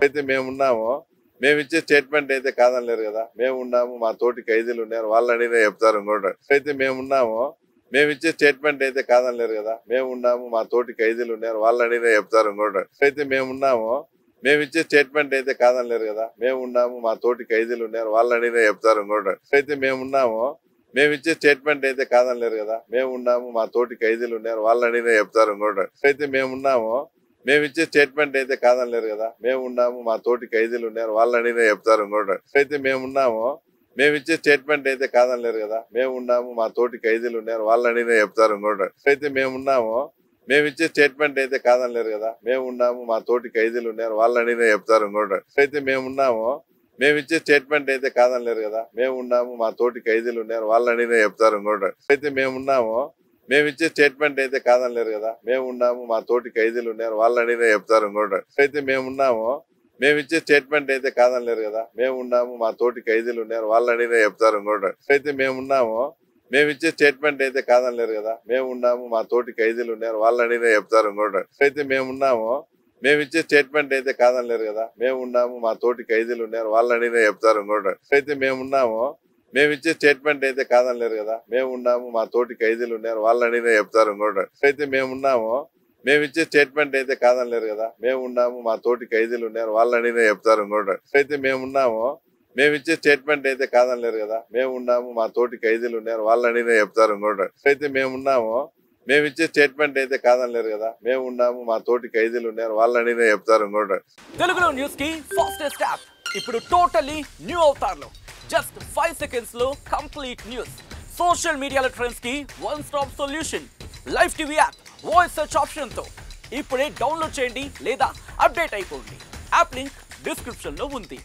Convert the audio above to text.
అయితే మేమున్నామో మేము ఇచ్చే స్టేట్మెంట్ అయితే కాదనలేరు కదా. మేము ఉన్నాము, మా తోటి ఖైదీలు ఉన్నారు, వాళ్ళు అడిగినా చెప్తారు ఇంకోటి. అయితే మేమున్నామో మేము ఇచ్చే స్టేట్మెంట్ అయితే కాదనలేరు కదా. మేము ఉన్నాము, మా తోటి ఖైదీలు ఉన్నారు, వాళ్ళు అడిగినా చెప్తారు ఇంకోటి. అయితే మేమున్నామో మేము ఇచ్చే స్టేట్మెంట్ అయితే కాదనలేరు కదా. మేము ఉన్నాము, మా తోటి ఖైదీలు ఉన్నారు, వాళ్ళు అడిగినా చెప్తారు ఇంకోటి. అయితే మేమున్నామో మేము ఇచ్చే స్టేట్మెంట్ అయితే కాదనలేరు కదా. మేము ఉన్నాము, మా తోటి ఖైదీలు ఉన్నారు, వాళ్ళు అడిగినా చెప్తారు ఇంకోటి. అయితే మేమున్నామో మేము ఇచ్చే స్టేట్మెంట్ అయితే కాదనలేరు కదా. మేము ఉన్నాము, మా తోటి ఖైదీలు ఉన్నారు, వాళ్ళు అడిగినా చెప్తారు ఇంకోటి. అయితే మేమున్నామో మేము ఇచ్చే స్టేట్మెంట్ అయితే కాదనలేరు కదా. మేము ఉన్నాము, మా తోటి ఖైదీలు ఉన్నారు, వాళ్ళు అడిగినా చెప్తారు ఇంకోటి. అయితే మేమున్నామో మేము ఇచ్చే స్టేట్మెంట్ అయితే కాదనలేరు కదా. మేము ఉన్నాము, మా తోటి ఖైదీలు ఉన్నారు, వాళ్ళు అడిగినా చెప్తారు ఇంకోటి. అయితే మేమున్నామో మేము ఇచ్చే స్టేట్మెంట్ అయితే కాదనలేరు కదా. మేము ఉన్నాము, మా తోటి ఖైదీలు ఉన్నారు, వాళ్ళు అడిగినా చెప్తారు ఇంకోటి. అయితే మేమున్నామో మేము ఇచ్చే స్టేట్మెంట్ అయితే కాదనలేరు కదా. మేము ఉన్నాము, మా తోటి ఖైదీలు ఉన్నారు, వాళ్ళు అడిగినా చెప్తారు ఇంకోటి. అయితే మేమున్నామో మేము ఇచ్చే స్టేట్మెంట్ అయితే కాదనలేరు కదా. మేము ఉన్నాము, మా తోటి ఖైదీలు ఉన్నారు, వాళ్ళు అడిగినా చెప్తారు ఇంకోటి. అయితే మేమున్నామో మేము ఇచ్చే స్టేట్మెంట్ అయితే కాదనలేరు కదా. మేము ఉన్నాము, మా తోటి ఖైదీలు ఉన్నారు, వాళ్ళు అడిగినా చెప్తారు ఇంకోటి. అయితే మేమున్నామో మేము ఇచ్చే స్టేట్మెంట్ అయితే కాదనలేరు కదా. మేము ఉన్నాము, మా తోటి ఖైదీలు ఉన్నారు, వాళ్ళు అడిగినా చెప్తారు ఇంకోటి. అయితే మేమున్నామో మేము ఇచ్చే స్టేట్మెంట్ అయితే కాదనలేరు కదా. మేము ఉన్నాము, మా తోటి ఖైదీలు ఉన్నారు, వాళ్ళు అడిగినా చెప్తారు ఇంకోటి. అయితే మేమున్నామో మేము ఇచ్చే స్టేట్మెంట్ అయితే కాదనలేరు కదా. మేము ఉన్నాము, మా తోటి ఖైదీలు ఉన్నారు, వాళ్ళు అడిగినా చెప్తారు ఇంకోటి. అయితే మేమున్నామో మేము ఇచ్చే స్టేట్మెంట్ అయితే కాదనలేరు కదా. మేము ఉన్నాము, మా తోటి ఖైదీలు ఉన్నారు, వాళ్ళు అడిగినా చెప్తారు ఇంకోటి. అయితే మేమున్నామో మేము ఇచ్చే స్టేట్మెంట్ అయితే కాదనలేరు కదా. మేము ఉన్నాము, మా తోటి ఖైదీలు ఉన్నారు, వాళ్ళు అడిగినా చెప్తారు ఇంకోటి. తెలుగులో న్యూస్ కి ఫాస్టెస్ట్ యాప్ ఇప్పుడు టోటలీ న్యూ అవతార్లో జస్ట్ 5 seconds లో కంప్లీట్ న్యూస్. సోషల్ మీడియాలో ట్రెండ్స్ కి one stop solution. Live TV app voice search option తో ఇప్పుడే డౌన్లోడ్ చేయండి లేదా అప్డేట్ అయిపోండి. యాప్ లింక్ డిస్క్రిప్షన్ లో ఉంది.